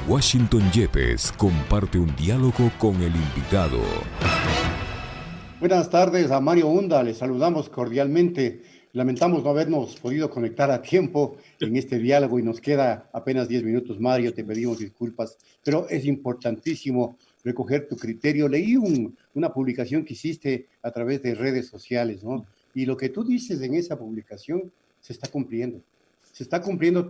Washington Yepes comparte un diálogo con el invitado. Buenas tardes a Mario Hunda, le saludamos cordialmente. Lamentamos no habernos podido conectar a tiempo en este diálogo y nos queda apenas 10 minutos, Mario, te pedimos disculpas, pero es importantísimo recoger tu criterio. Leí una publicación que hiciste a través de redes sociales, ¿no? Y lo que tú dices en esa publicación se está cumpliendo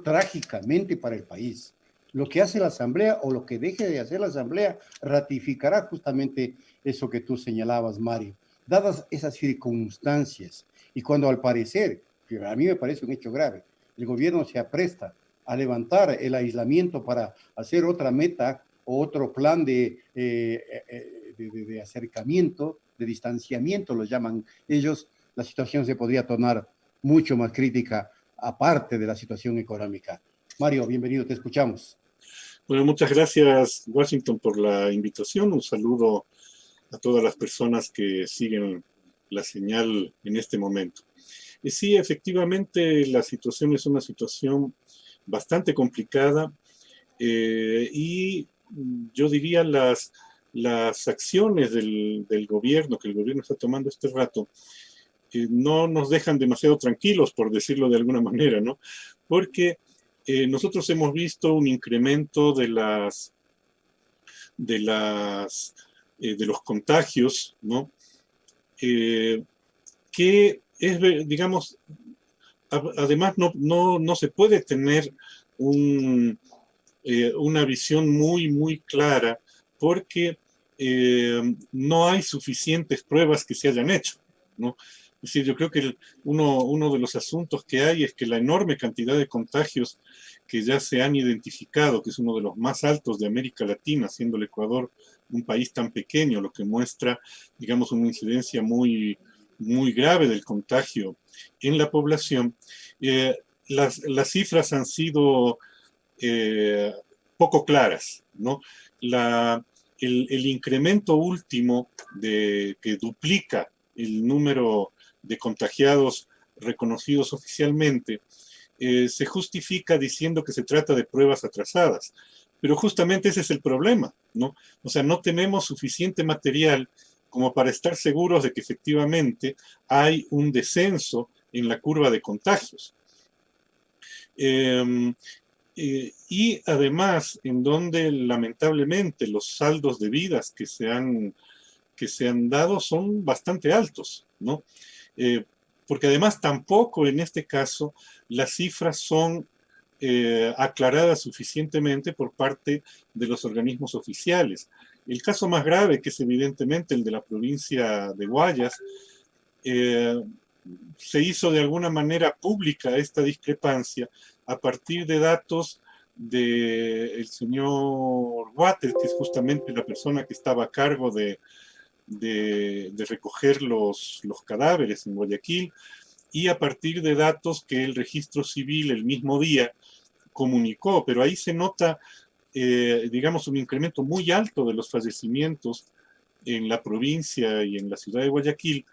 trágicamente para el país. Lo que hace la Asamblea o lo que deje de hacer la Asamblea ratificará justamente eso que tú señalabas, Mario. Dadas esas circunstancias y cuando al parecer, que a mí me parece un hecho grave, el gobierno se apresta a levantar el aislamiento para hacer otra meta o otro plan de acercamiento, de distanciamiento, lo llaman ellos, la situación se podría tornar mucho más crítica aparte de la situación económica. Mario, bienvenido, te escuchamos. Bueno, muchas gracias, Washington, por la invitación. Un saludo a todas las personas que siguen la señal en este momento. Y sí, efectivamente, la situación es una situación bastante complicada y yo diría las acciones del gobierno, que el gobierno está tomando este rato, no nos dejan demasiado tranquilos, por decirlo de alguna manera, ¿no? Porque nosotros hemos visto un incremento de los contagios, ¿no? Que es, digamos, además no se puede tener una visión muy clara porque no hay suficientes pruebas que se hayan hecho, ¿no? Es decir, yo creo que uno de los asuntos que hay es que la enorme cantidad de contagios que ya se han identificado, que es uno de los más altos de América Latina, siendo el Ecuador un país tan pequeño, lo que muestra, digamos, una incidencia muy grave del contagio en la población. Las cifras han sido poco claras, ¿no? El incremento último que duplica el número de contagiados reconocidos oficialmente se justifica diciendo que se trata de pruebas atrasadas. Pero justamente ese es el problema, ¿no? O sea, no tenemos suficiente material como para estar seguros de que efectivamente hay un descenso en la curva de contagios. Y además, en donde lamentablemente los saldos de vidas que se han dado son bastante altos, ¿no? Porque además tampoco en este caso las cifras son aclaradas suficientemente por parte de los organismos oficiales. El caso más grave, que es evidentemente el de la provincia de Guayas, se hizo de alguna manera pública esta discrepancia a partir de datos del señor Water, que es justamente la persona que estaba a cargo de recoger los cadáveres en Guayaquil, y a partir de datos que el registro civil el mismo día comunicó, pero ahí se nota, digamos, un incremento muy alto de los fallecimientos en la provincia y en la ciudad de Guayaquil,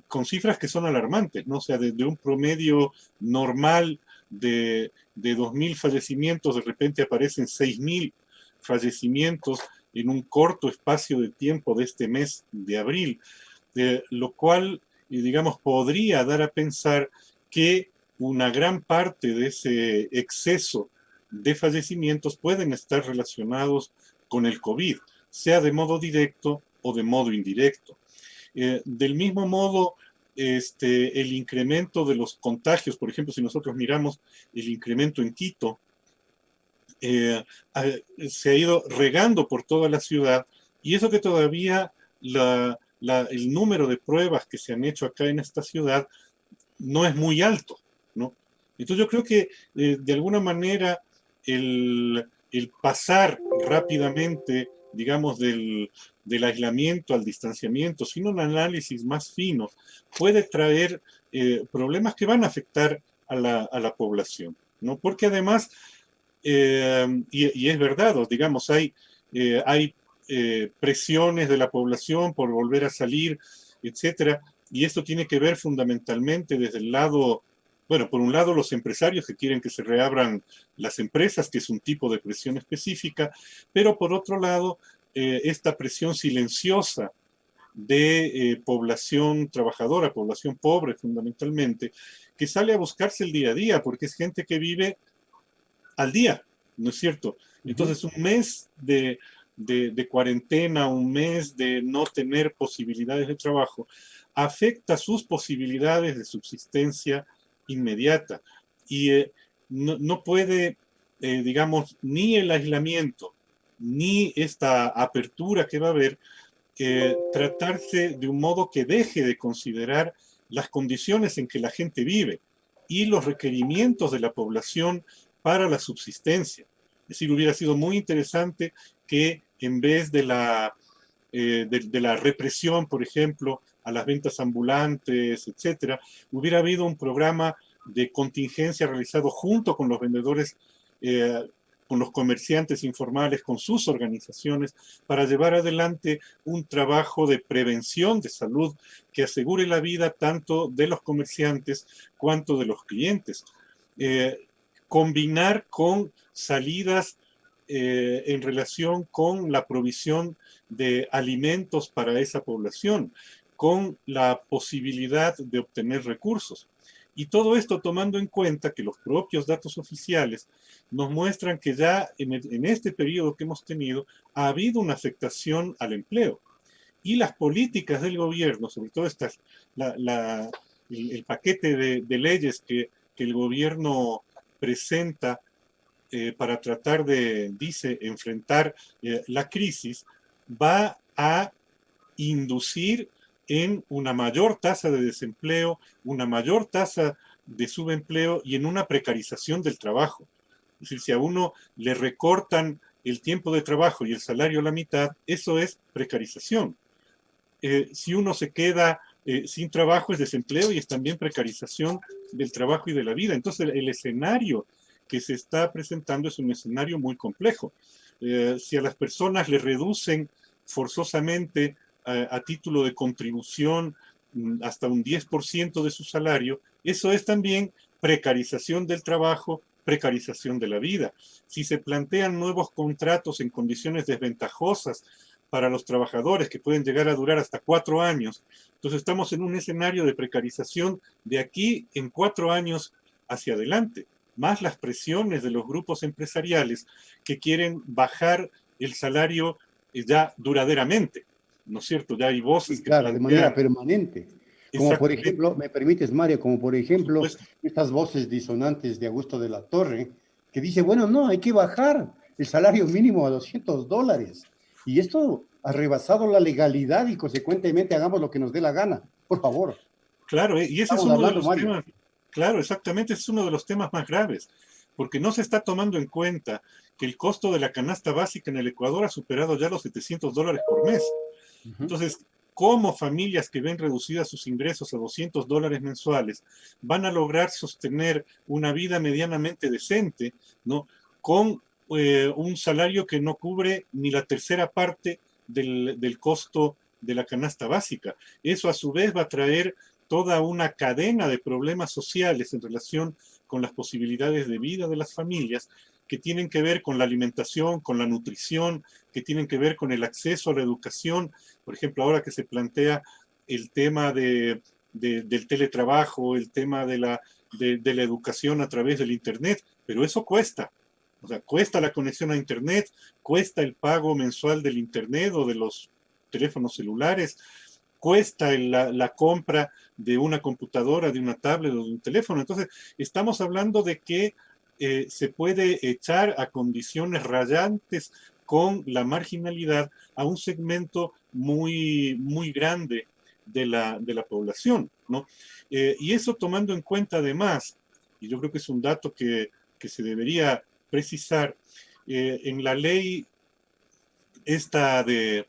con cifras que son alarmantes, ¿no? O sea, desde un promedio normal de 2.000 fallecimientos, de repente aparecen 6.000 fallecimientos en un corto espacio de tiempo de este mes de abril, lo cual, digamos, podría dar a pensar que una gran parte de ese exceso de fallecimientos pueden estar relacionados con el COVID, sea de modo directo o de modo indirecto. Del mismo modo, el incremento de los contagios, por ejemplo, si nosotros miramos el incremento en Quito, se ha ido regando por toda la ciudad, y eso que todavía el número de pruebas que se han hecho acá en esta ciudad no es muy alto, ¿no? Entonces yo creo que de alguna manera el pasar rápidamente, digamos, del aislamiento al distanciamiento, sin un análisis más fino, puede traer problemas que van a afectar a la población, ¿no? Porque además, y es verdad, digamos, hay presiones de la población por volver a salir, etcétera, y esto tiene que ver fundamentalmente desde el lado Bueno, por un lado los empresarios que quieren que se reabran las empresas, que es un tipo de presión específica, pero por otro lado, esta presión silenciosa de población trabajadora, población pobre fundamentalmente, que sale a buscarse el día a día, porque es gente que vive al día, ¿no es cierto? Entonces, un mes de cuarentena, un mes de no tener posibilidades de trabajo, afecta sus posibilidades de subsistencia inmediata. Y no puede, digamos, ni el aislamiento, ni esta apertura que va a haber, tratarse de un modo que deje de considerar las condiciones en que la gente vive y los requerimientos de la población para la subsistencia. Es decir, hubiera sido muy interesante que en vez de de la represión, por ejemplo, a las ventas ambulantes, etcétera, hubiera habido un programa de contingencia realizado junto con los vendedores, con los comerciantes informales, con sus organizaciones, para llevar adelante un trabajo de prevención de salud que asegure la vida tanto de los comerciantes cuanto de los clientes. Combinar con salidas en relación con la provisión de alimentos para esa población, con la posibilidad de obtener recursos. Y todo esto tomando en cuenta que los propios datos oficiales nos muestran que ya en este periodo que hemos tenido ha habido una afectación al empleo. Y las políticas del gobierno, sobre todo el paquete de leyes que el gobierno presenta para tratar de, dice, enfrentar la crisis, va a inducir en una mayor tasa de desempleo, una mayor tasa de subempleo y en una precarización del trabajo. Es decir, si a uno le recortan el tiempo de trabajo y el salario a la mitad, eso es precarización. Si uno se queda sin trabajo es desempleo y es también precarización del trabajo y de la vida. Entonces el escenario que se está presentando es un escenario muy complejo. Si a las personas le reducen forzosamente a título de contribución hasta un 10% de su salario, eso es también precarización del trabajo, precarización de la vida. Si se plantean nuevos contratos en condiciones desventajosas para los trabajadores que pueden llegar a durar hasta 4 años, entonces estamos en un escenario de precarización de aquí en 4 años hacia adelante, más las presiones de los grupos empresariales que quieren bajar el salario ya duraderamente, ¿no es cierto? Ya hay voces Sí, que claro, de manera plantean permanente. Como por exactamente, ejemplo, me permites, Mario, como por por ejemplo, supuesto. estas voces disonantes de Augusto de la Torre, que dice, bueno, no, hay que bajar el salario mínimo a $200. Y esto ha rebasado la legalidad y consecuentemente hagamos lo que nos dé la gana. Por favor, Claro, y ese es estamos uno de hablando, los Mario. temas, claro, exactamente, ese es uno de los temas más graves, porque no se está tomando en cuenta que el costo de la canasta básica en el Ecuador ha superado ya los $700 por mes. Ujú. Entonces, ¿cómo familias que ven reducidas sus ingresos a $200 mensuales van a lograr sostener una vida medianamente decente, ¿no? Con un salario que no cubre ni la tercera parte del costo de la canasta básica? Eso a su vez va a traer toda una cadena de problemas sociales en relación con las posibilidades de vida de las familias que tienen que ver con la alimentación, con la nutrición, que tienen que ver con el acceso a la educación. Por ejemplo, ahora que se plantea el tema del teletrabajo, el tema de la educación a través del Internet, pero eso cuesta. O sea, cuesta la conexión a Internet, cuesta el pago mensual del Internet o de los teléfonos celulares, cuesta la compra de una computadora, de una tablet o de un teléfono. Entonces, estamos hablando de que se puede echar a condiciones rayantes con la marginalidad a un segmento muy grande de la población, ¿no? Y eso tomando en cuenta además, y yo creo que es un dato que se debería precisar, en la ley esta de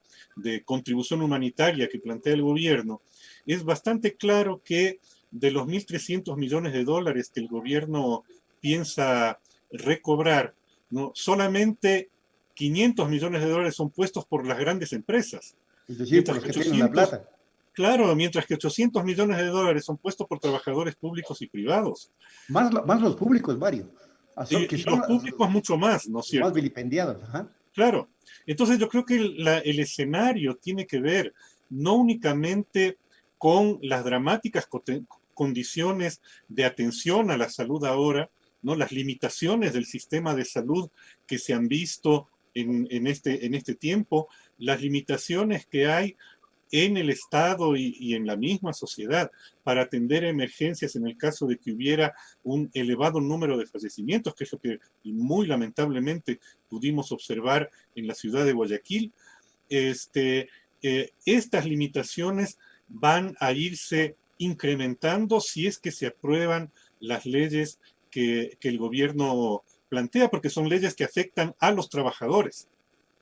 contribución humanitaria que plantea el gobierno, es bastante claro que de los 1.300 millones de dólares que el gobierno piensa recobrar, ¿no? Solamente 500 millones de dólares son puestos por las grandes empresas, Es decir, por mientras los que que tienen la 800, plata. Claro, mientras que 800 millones de dólares son puestos por trabajadores públicos y privados. Más los públicos, Mario, que Y son los públicos mucho más, ¿no es los más cierto? vilipendiados. Ajá. Claro. Entonces yo creo que el escenario tiene que ver no únicamente con las dramáticas condiciones de atención a la salud ahora, ¿no? Las limitaciones del sistema de salud que se han visto en este tiempo, las limitaciones que hay en el Estado y en la misma sociedad para atender emergencias en el caso de que hubiera un elevado número de fallecimientos, que es lo que muy lamentablemente pudimos observar en la ciudad de Guayaquil. Estas limitaciones van a irse incrementando si es que se aprueban las leyes que el gobierno plantea, porque son leyes que afectan a los trabajadores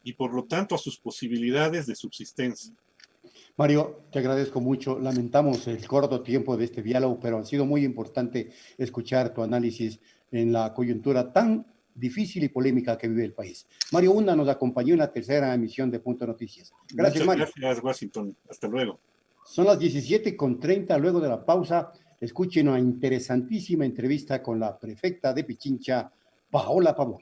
y por lo tanto a sus posibilidades de subsistencia. Mario, te agradezco mucho. Lamentamos el corto tiempo de este diálogo, pero ha sido muy importante escuchar tu análisis en la coyuntura tan difícil y polémica que vive el país. Mario Hunda nos acompañó en la tercera emisión de Punto Noticias. Gracias, Muchas Mario. gracias, Washington. Hasta luego. Son las 17:30. Luego de la pausa, escuchen una interesantísima entrevista con la prefecta de Pichincha, Paola Pavón.